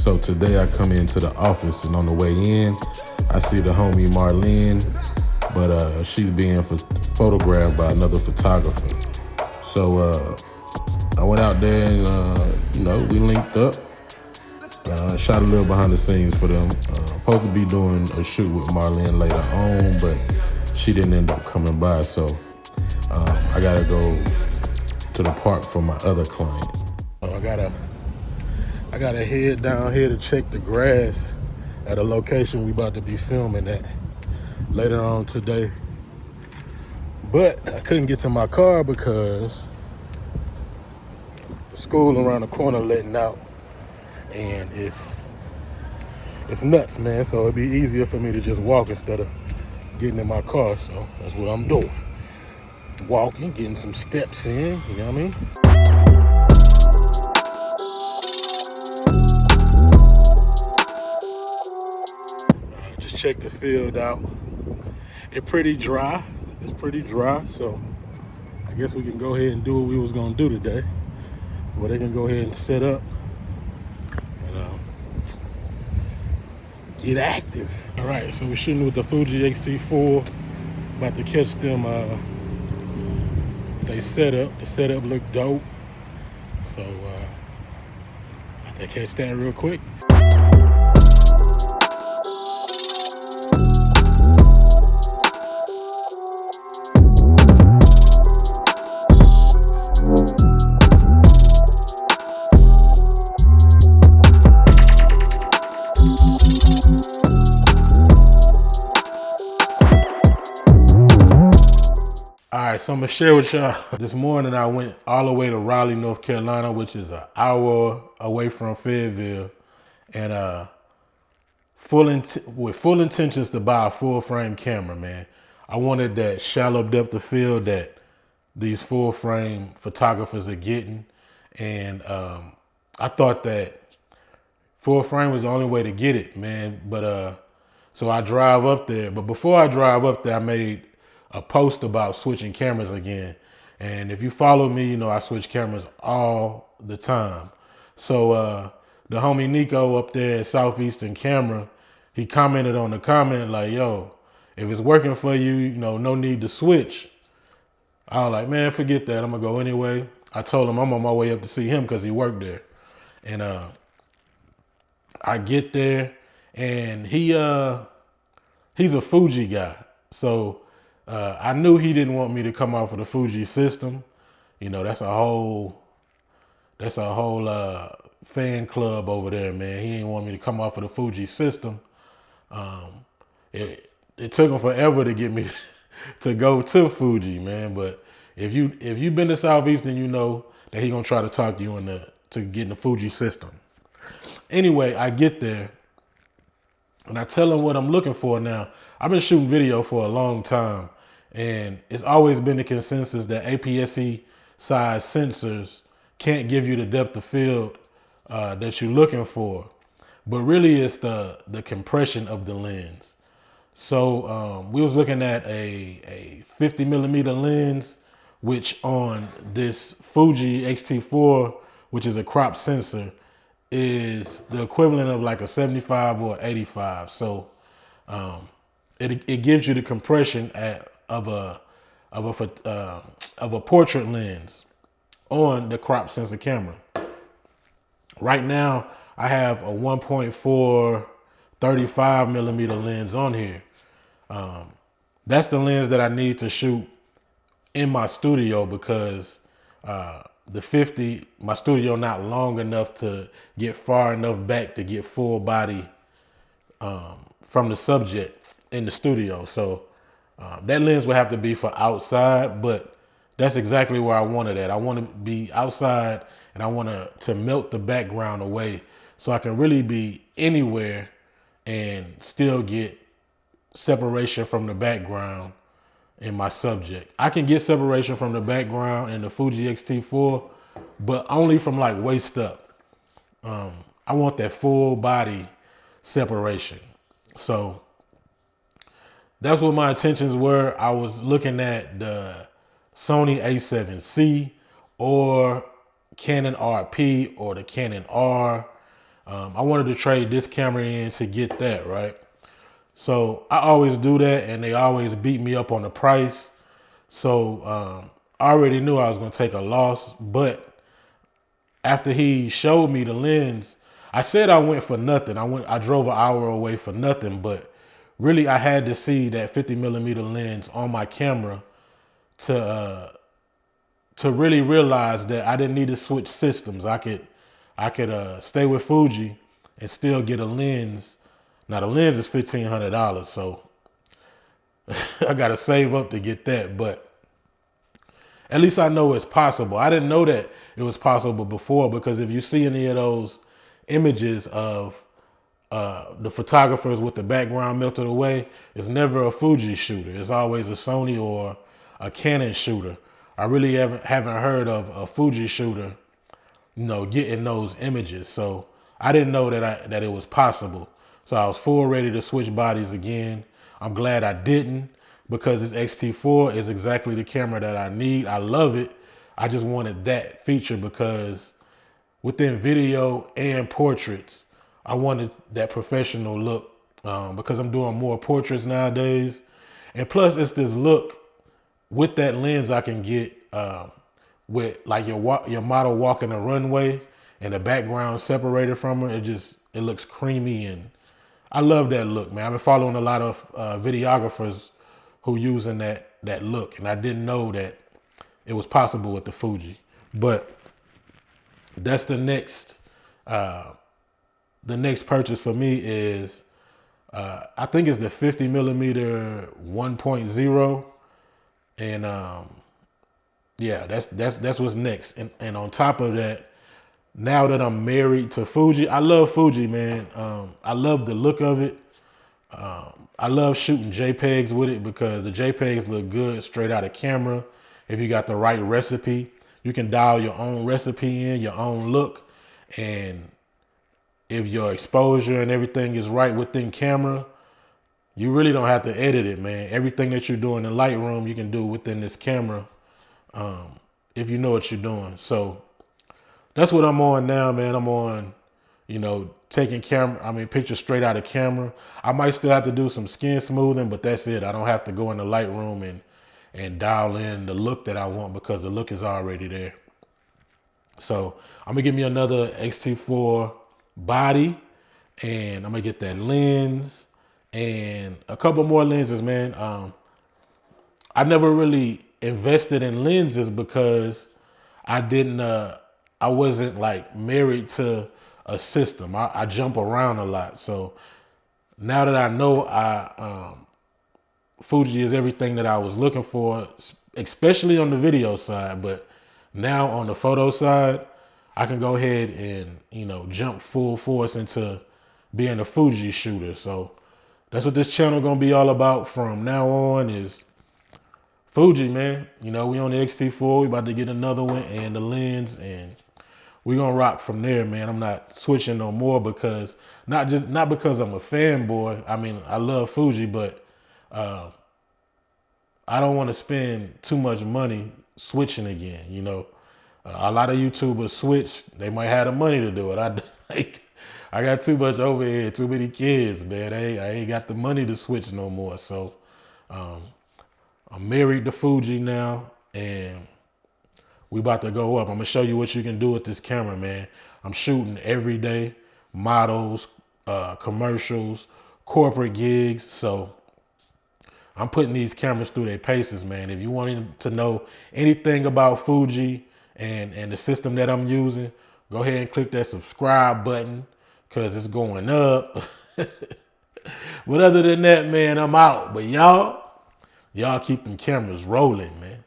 So today I come into the office and on the way in, I see the homie Marlene, but she's being photographed by another photographer. So I went out there and, we linked up, shot a little behind the scenes for them. Supposed to be doing a shoot with Marlene later on, but she didn't end up coming by. So I gotta go to the park for my other client. So I gotta head down here to check the grass at a location we about to be filming at later on today. But I couldn't get to my car because the school around the corner letting out, and it's nuts, man. So it'd be easier for me to just walk instead of getting in my car. So that's what I'm doing. Walking, getting some steps in, you know what I mean? Just check the field out. It's pretty dry. So I guess we can go ahead and do what we was gonna do today. Well, they can go ahead and set up and get active. All right, so we're shooting with the Fuji X-T4. About to catch them. They set up. The setup looked dope. So about to catch that real quick. All right, so I'm gonna share with y'all. This morning I went all the way to Raleigh, North Carolina, which is an hour away from Fayetteville, and with full intentions to buy a full frame camera, man. I wanted that shallow depth of field that these full frame photographers are getting, and I thought that full frame was the only way to get it, man. But so I drive up there. But before I drive up there, I made a post about switching cameras again. And if you follow me, I switch cameras all the time. So the homie Nico up there at Southeastern Camera, he commented on the comment like, yo, if it's working for you, no need to switch. I was like, man, forget that. I'm gonna go anyway. I told him I'm on my way up to see him because he worked there. And I get there and he's a Fuji guy. So I knew he didn't want me to come off of the Fuji system. That's a whole fan club over there, man. He didn't want me to come off of the Fuji system. It took him forever to get me to go to Fuji, man. But if you've been to Southeastern, you know that he gonna try to talk you to get in the Fuji system. Anyway, I get there and I tell him what I'm looking for. Now, I've been shooting video for a long time, and it's always been the consensus that APS-C size sensors can't give you the depth of field that you're looking for. But really it's the compression of the lens. So we was looking at a 50 millimeter lens, which on this Fuji X-T4, which is a crop sensor, is the equivalent of like a 75 or 85. So it gives you the compression of a portrait lens on the crop sensor camera. Right now, I have a 1.4 35 millimeter lens on here. That's the lens that I need to shoot in my studio because the 50, my studio not long enough to get far enough back to get full body from the subject in the studio. So that lens would have to be for outside, but that's exactly where I wanted it. I want to be outside and I want to melt the background away so I can really be anywhere and still get separation from the background in my subject. I can get separation from the background in the Fuji X-T4, but only from like waist up. I want that full body separation. So that's what my intentions were. I was looking at the Sony A7C or Canon RP or the Canon R. I wanted to trade this camera in to get that, right? So I always do that, and they always beat me up on the price. So I already knew I was going to take a loss, but after he showed me the lens, I said I went for nothing. I drove an hour away for nothing, but really I had to see that 50mm lens on my camera to really realize that I didn't need to switch systems. I could stay with Fuji and still get a lens. Now the lens is $1,500, so I gotta save up to get that, but at least I know it's possible. I didn't know that it was possible before, because if you see any of those images of the photographers with the background melted away, it's never a Fuji shooter. It's always a Sony or a Canon shooter. I really haven't heard of a Fuji shooter, getting those images. So I didn't know that it was possible. So I was full ready to switch bodies again. I'm glad I didn't, because this X-T4 is exactly the camera that I need. I love it. I just wanted that feature because within video and portraits, I wanted that professional look, because I'm doing more portraits nowadays. And plus it's this look with that lens I can get with like your model walking a runway and the background separated from her. It looks creamy, and I love that look, man. I've been following a lot of videographers who using that look, and I didn't know that it was possible with the Fuji. But that's the next purchase for me is I think it's the 50mm 1.0, and yeah, that's what's next. And on top of that, now that I'm married to Fuji, I love Fuji, man. I love the look of it. I love shooting JPEGs with it because the JPEGs look good straight out of camera. If you got the right recipe, you can dial your own recipe in, your own look. And if your exposure and everything is right within camera, you really don't have to edit it, man. Everything that you're doing in Lightroom, you can do within this camera, if you know what you're doing. So that's what I'm on now, man. I'm on, taking pictures straight out of camera. I might still have to do some skin smoothing, but that's it. I don't have to go into Lightroom and dial in the look that I want, because the look is already there. So I'm gonna give me another X-T4 body, and I'm gonna get that lens and a couple more lenses, man. I never really invested in lenses because I wasn't like married to a system. I jump around a lot. So now that I know Fuji is everything that I was looking for, especially on the video side, but now on the photo side, I can go ahead and, jump full force into being a Fuji shooter. So that's what this channel gonna be all about from now on, is Fuji, man. We on the X-T4, we about to get another one and the lens, and we gonna rock from there, man. I'm not switching no more, because not because I'm a fanboy. I mean, I love Fuji, but I don't want to spend too much money switching again. A lot of YouTubers switch. They might have the money to do it. I got too much overhead, too many kids, man. I ain't got the money to switch no more. So I'm married to Fuji now, and we about to go up. I'm gonna show you what you can do with this camera, man. I'm shooting every day, models, commercials, corporate gigs. So I'm putting these cameras through their paces, man. If you want to know anything about Fuji and the system that I'm using, go ahead and click that subscribe button, because it's going up. But other than that, man, I'm out. But y'all keep them cameras rolling, man.